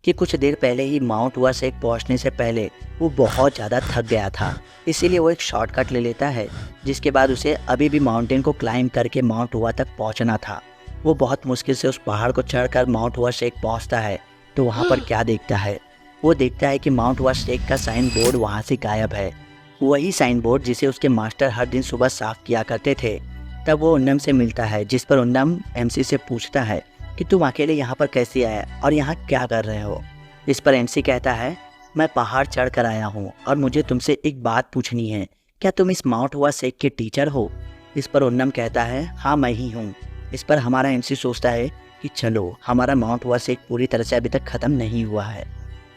कि कुछ देर पहले ही माउंट हुआ से पहुंचने से पहले वो बहुत ज़्यादा थक गया था, इसीलिए वो एक शॉर्टकट ले लेता है, जिसके बाद उसे अभी भी माउंटेन को क्लाइंब करके माउंट हुआ तक पहुंचना था। वो बहुत मुश्किल से उस पहाड़ को चढ़कर माउंट हुआ शेख पहुंचता है, तो वहाँ पर क्या देखता है? वो देखता है कि माउंट हुआ शेख का साइन बोर्ड वहाँ से गायब है। वही साइन बोर्ड जिसे उसके मास्टर हर दिन सुबह साफ किया करते थे। तब वो उन्नम से मिलता है, जिस पर उन्नम एमसी से पूछता है कि तुम अकेले यहाँ पर कैसे आए और यहाँ क्या कर रहे हो? इस पर एमसी कहता है, मैं पहाड़ चढ़ कर आया हूँ और मुझे तुमसे एक बात पूछनी है, क्या तुम इस माउंट हुआ शेख के टीचर हो? इस पर उन्नम कहता है, हाँ मैं ही हूँ। इस पर हमारा एमसी सोचता है कि चलो, हमारा माउंट हुआ शेख पूरी तरह से अभी तक ख़त्म नहीं हुआ है।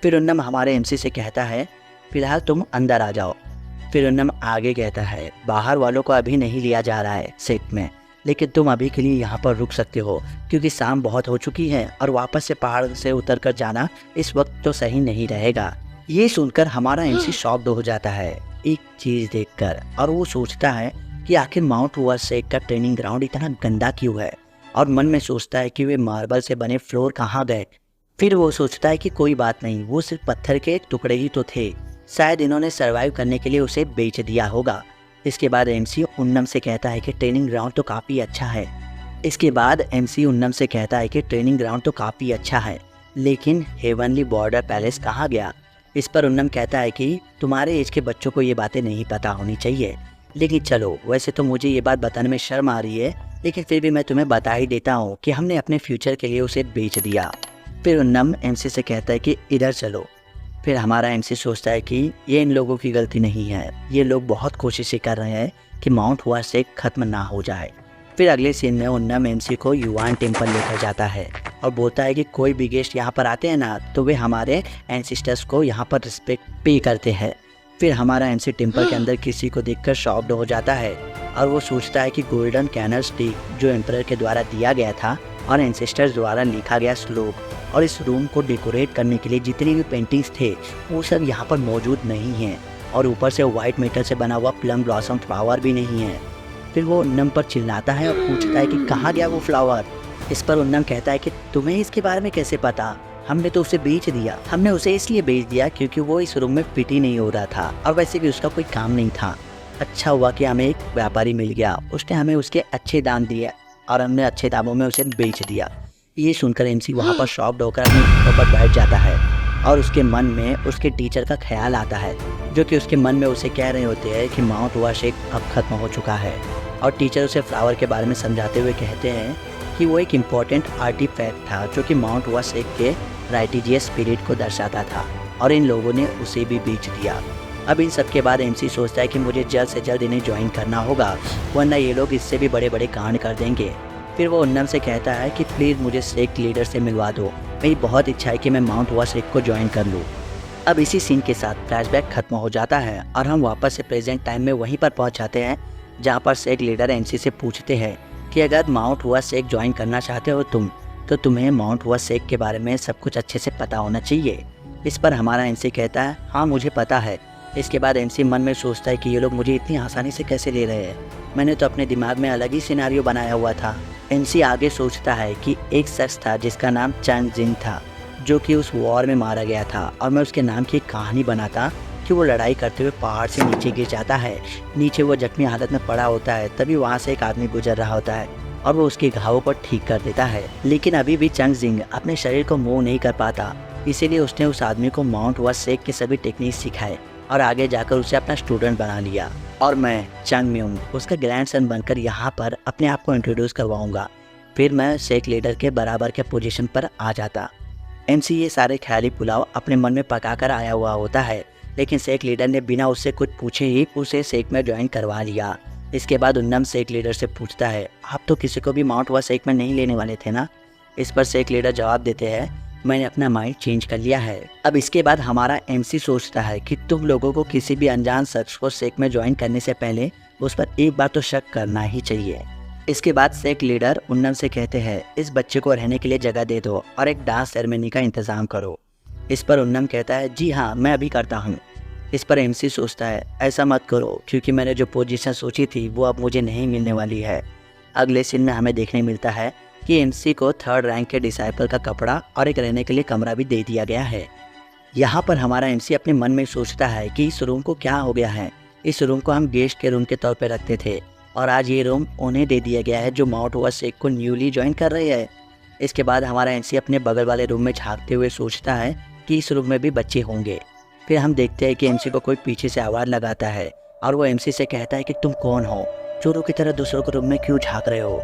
फिर उन्नम हमारे एमसी से कहता है, फिलहाल तुम अंदर आ जाओ। फिर उन्नम आगे कहता है, बाहर वालों को अभी नहीं लिया जा रहा है शेख में, लेकिन तुम अभी के लिए यहाँ पर रुक सकते हो, क्योंकि शाम बहुत हो चुकी है और वापस से पहाड़ से उतर कर जाना इस वक्त तो सही नहीं रहेगा। ये सुनकर हमारा एमसी शॉक्ड हो जाता है एक चीज़ देखकर, और वो सोचता है कि आखिर माउंट हुआ शेख का ट्रेनिंग ग्राउंड इतना गंदा क्यों है, और मन में सोचता है कि वे मार्बल से बने फ्लोर कहाँ गए। फिर वो सोचता है कि कोई बात नहीं, वो सिर्फ पत्थर के टुकड़े ही तो थे, शायद इन्होंने सर्वाइव करने के लिए उसे बेच दिया होगा। इसके बाद एमसी उन्नम से कहता है कि ट्रेनिंग ग्राउंड तो काफ़ी अच्छा है। लेकिन हेवनली बॉर्डर पैलेस कहाँ गया? इस पर उन्नम कहता है कि तुम्हारे एज के बच्चों को ये बातें नहीं पता होनी चाहिए, लेकिन चलो, वैसे तो मुझे ये बात बताने में शर्म आ रही है, लेकिन फिर भी मैं तुम्हें बता ही देता हूँ कि हमने अपने फ्यूचर के लिए उसे बेच दिया। फिर उन्नम एमसी से कहता है कि इधर चलो। फिर हमारा एमसी सोचता है कि ये इन लोगों की गलती नहीं है, ये लोग बहुत कोशिशें कर रहे हैं कि माउंट हुआ शेख खत्म ना हो जाए। फिर अगले सीन में उन्नम एमसी को युआन टेम्पल लेकर जाता है और बोलता है कि कोई भी गेस्ट यहाँ पर आते हैं ना, तो वे हमारे एंसिस्टर्स को यहाँ पर रिस्पेक्ट पे करते हैं। फिर हमारा एमसी टेम्पल के अंदर किसी को देखकर शॉक्ड हो जाता है और वो सोचता है कि गोल्डन कैनल स्टिक जो एम्परर के द्वारा दिया गया था और एंसेस्टर्स द्वारा लिखा गया श्लोक और इस रूम को डेकोरेट करने के लिए जितनी भी पेंटिंग्स थे वो सब यहाँ पर मौजूद नहीं हैं, और ऊपर से वाइट मेटल से बना हुआ प्लम ब्लॉसम फ्लावर भी नहीं है। फिर वो उन्नम पर चिल्लाता है और पूछता है कि कहाँ गया वो फ्लावर? इस पर उन्नम कहता है कि तुम्हें इसके बारे में कैसे पता? हमने तो उसे बेच दिया। हमने उसे इसलिए बेच दिया क्योंकि वो इस रूम में फिट ही नहीं हो रहा था और वैसे भी उसका कोई काम नहीं था। अच्छा हुआ कि हमें एक व्यापारी मिल गया, उसने हमें उसके अच्छे दाम दिए और हमने अच्छे दामों में उसे बेच दिया। ये सुनकर एमसी वहाँ पर शॉक्ड होकर अपने घुटनों पर बैठ जाता है और उसके मन में उसके टीचर का ख्याल आता है, जो कि उसके मन में उसे कह रहे होते हैं कि माउंट हुआ शेख अब खत्म हो चुका है। और टीचर उसे फ्लावर के बारे में समझाते हुए कहते हैं कि वो एक इम्पॉर्टेंट आर्टिफैक्ट था जो कि माउंट हुआ शेख के राइटिजियस स्पिरिट को दर्शाता था, और इन लोगों ने उसे भी बेच दिया। अब इन सब के बाद एमसी सोचता है कि मुझे जल्द से जल्द इन्हें ज्वाइन करना होगा, वरना ये लोग इससे भी बड़े बड़े कांड कर देंगे। फिर वो उन्नम से कहता है कि प्लीज़ मुझे शेख लीडर से मिलवा दो, मेरी बहुत इच्छा है कि मैं माउंट हुआ शेख को ज्वाइन कर लूँ। अब इसी सीन के साथ फ्लैशबैक खत्म हो जाता है और हम वापस से प्रेजेंट टाइम में वहीं पर पहुंच जाते हैं जहां पर शेख लीडर एमसी से पूछते हैं कि अगर माउंट हुआ शेख ज्वाइन करना चाहते हो तुम, तो तुम्हें माउंट हुआ शेख के बारे में सब कुछ अच्छे से पता होना चाहिए। इस पर हमारा एमसी कहता है, हाँ मुझे पता है। इसके बाद एमसी मन में सोचता है कि ये लोग मुझे इतनी आसानी से कैसे ले रहे हैं, मैंने तो अपने दिमाग में अलग ही सिनेरियो बनाया हुआ था। एमसी आगे सोचता है कि एक शख्स था जिसका नाम चंग जिंग था, जो कि उस वॉर में मारा गया था, और मैं उसके नाम की एक कहानी बनाता कि वो लड़ाई करते हुए पहाड़ से नीचे गिर जाता है। नीचे वो जख्मी हालत में पड़ा होता है, तभी वहाँ से एक आदमी गुजर रहा होता है और वो उसके घावों पर ठीक कर देता है। लेकिन अभी भी चंग जिंग अपने शरीर को मूव नहीं कर पाता, इसीलिए उसने उस आदमी को माउंट हुआ शेख के सभी टेक्निक सिखाए और आगे जाकर उसे अपना स्टूडेंट बना लिया। और मैं चंग म्यूंग उसका ग्रैंडसन बनकर यहाँ पर अपने आप को इंट्रोड्यूस करवाऊंगा। फिर मैं शेख लीडर के बराबर के पोजीशन पर आ जाता। एमसी ये सारे ख्याली पुलाव अपने मन में पकाकर आया हुआ होता है, लेकिन शेख लीडर ने बिना उससे कुछ पूछे ही उसे शेख में ज्वाइन करवा लिया। इसके बाद उन्नम शेख लीडर से पूछता है, आप तो किसी को भी माउंट हुआ शेख में नहीं लेने वाले थे ना? इस पर शेख लीडर जवाब देते हैं, मैंने अपना माइंड चेंज कर लिया है। अब इसके बाद हमारा एमसी सोचता है कि तुम लोगों को किसी भी अनजान शख्स को शेख में ज्वाइन करने से पहले उस पर एक बार तो शक करना ही चाहिए। इसके बाद शेख लीडर उन्नम से कहते हैं, इस बच्चे को रहने के लिए जगह दे दो और एक डांस सेरेमनी का इंतजाम करो। इस पर उन्नम कहता है, जी हाँ मैं अभी करता हूँ। इस पर एमसी सोचता है, ऐसा मत करो क्योंकि मैंने जो पोजीशन सोची थी वो अब मुझे नहीं मिलने वाली है। अगले सीन में हमें देखने मिलता है कि एमसी को 3rd रैंक के डिसाइपल का कपड़ा और एक रहने के लिए कमरा भी दे दिया गया है। यहाँ पर हमारा एमसी अपने मन में सोचता है कि इस रूम को क्या हो गया है। इस रूम को हम गेस्ट के रूम के तौर पर रखते थे और आज ये रूम उन्हें दे दिया गया है जो माउंट हुआ सेक को न्यूली ज्वाइन कर रहे हैं। इसके बाद हमारा एमसी अपने बगल वाले रूम में झांकते हुए सोचता है कि इस रूम में भी बच्चे होंगे। फिर हम देखते हैं कि एमसी को कोई पीछे से आवाज़ लगाता है और वो एमसी से कहता है कि तुम कौन हो, चोरों की तरह दूसरों के रूम में क्यों झांक रहे हो।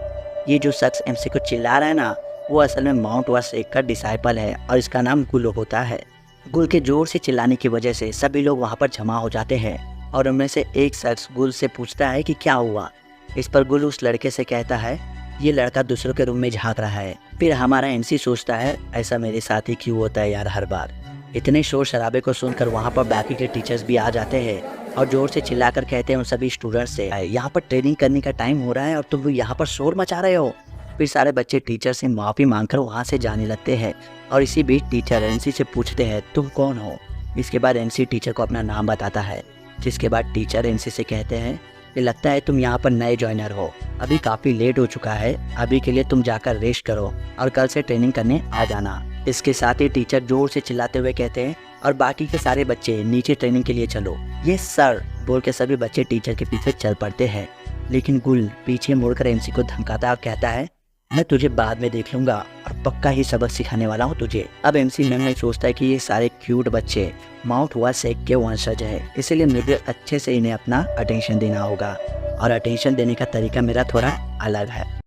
ये जो शख्स एमसी को चिल्ला रहा है ना, वो असल में माउंट हुआ सेक का डिसाइपल है और इसका नाम गुल होता है। गुल के जोर से चिल्लाने की वजह से सभी लोग वहाँ पर जमा हो जाते हैं और उनमें से एक शख्स गुल से पूछता है कि क्या हुआ। इस पर गुल उस लड़के से कहता है ये लड़का दूसरों के रूम में झांक रहा है। फिर हमारा एमसी सोचता है ऐसा मेरे साथ ही क्यों होता है यार हर बार। इतने शोर शराबे को सुनकर वहाँ पर बाकी के टीचर्स भी आ जाते हैं और जोर से चिल्लाकर कहते हैं उन सभी स्टूडेंट्स से यहाँ पर ट्रेनिंग करने का टाइम हो रहा है और तुम यहाँ पर शोर मचा रहे हो। फिर सारे बच्चे टीचर से माफ़ी मांगकर वहाँ से जाने लगते हैं और इसी बीच टीचर एमसी से पूछते हैं तुम कौन हो। इसके बाद एमसी टीचर को अपना नाम बताता है, जिसके बाद टीचर एमसी से कहते हैं कि लगता है तुम यहाँ पर नए जॉइनर हो, अभी काफ़ी लेट हो चुका है, अभी के लिए तुम जाकर रेस्ट करो और कल से ट्रेनिंग करने आ जाना। इसके साथ ही टीचर जोर से चिल्लाते हुए कहते हैं और बाकी के सारे बच्चे नीचे ट्रेनिंग के लिए चलो। ये सर बोल के सभी बच्चे टीचर के पीछे चल पड़ते हैं, लेकिन गुल पीछे मुड़कर एमसी को धमकाता और कहता है मैं तुझे बाद में देख लूंगा और पक्का ही सबक सिखाने वाला हूँ तुझे। अब एमसी मन में सोचता है कि ये सारे क्यूट बच्चे माउंट हुआ सेक के वंशज है, इसलिए मुझे अच्छे से इन्हें अपना अटेंशन देना होगा और अटेंशन देने का तरीका मेरा थोड़ा अलग है।